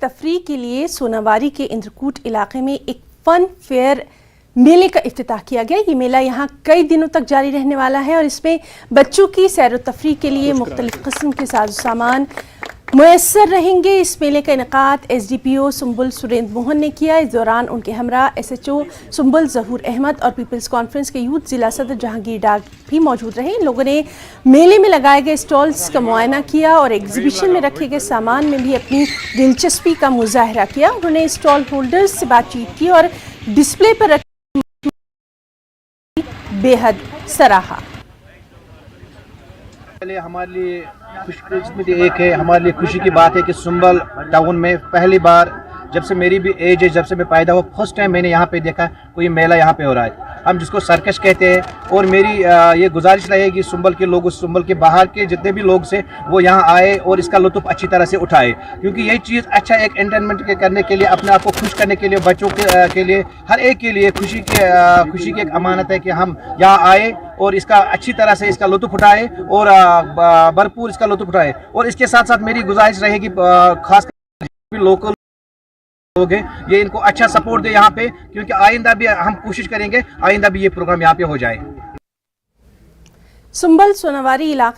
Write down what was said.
तफरीह के लिए सोनावारी के इंद्रकूट इलाके में एक फन फेयर मेले का इफ्तिताह किया गया। ये मेला यहाँ कई दिनों तक जारी रहने वाला है और इसमें बच्चों की सैर व तफरीह के लिए मुख्तलिफ किस्म के साजो सामान मुयस्सर रहेंगे। इस मेले का इनेकाद SDPO सुंबुल सुरेंद्र मोहन ने किया। इस दौरान उनके हमरा SHO सुंबुल जहूर अहमद और पीपल्स कॉन्फ्रेंस के यूथ जिला सदर जहांगीर डाग भी मौजूद रहे। इन लोगों ने मेले में लगाए गए स्टॉल्स का मुआयना किया और एग्जीबिशन में रखे गए सामान में भी अपनी दिलचस्पी का मुजाहरा किया। उन्होंने स्टॉल होल्डर्स से बातचीत की और डिस्प्ले पर रखी बेहद सराहा। हमारे लिए खुशकिस्मती एक है, हमारे लिए खुशी की बात है कि सुंबल टाउन में पहली बार जब से मेरी भी एज है, जब से मैं पैदा हुआ फर्स्ट टाइम मैंने यहाँ पे देखा कोई मेला यहाँ पे हो रहा है, हम जिसको सर्कस कहते हैं। और मेरी ये गुजारिश रहेगी सुंबल के लोगों, सुंबल के बाहर के जितने भी लोग से वो यहाँ आए और इसका लुत्फ अच्छी तरह से उठाए, क्योंकि यही चीज़ अच्छा एक एंटरटेनमेंट करने के लिए, अपने आप को खुश करने के लिए, बच्चों के लिए, हर एक के लिए खुशी की एक अमानत है कि हम यहाँ आए और इसका अच्छी तरह से इसका लुत्फ उठाए और भरपूर इसका लुत्फ उठाए। और इसके साथ साथ मेरी गुजारिश रहेगी खास लोकल लोग हैं, ये इनको अच्छा सपोर्ट दे यहाँ पे, क्योंकि आइंदा भी हम कोशिश करेंगे आइंदा भी ये प्रोग्राम यहाँ पे हो जाए। सुंबल सोनावारी इलाके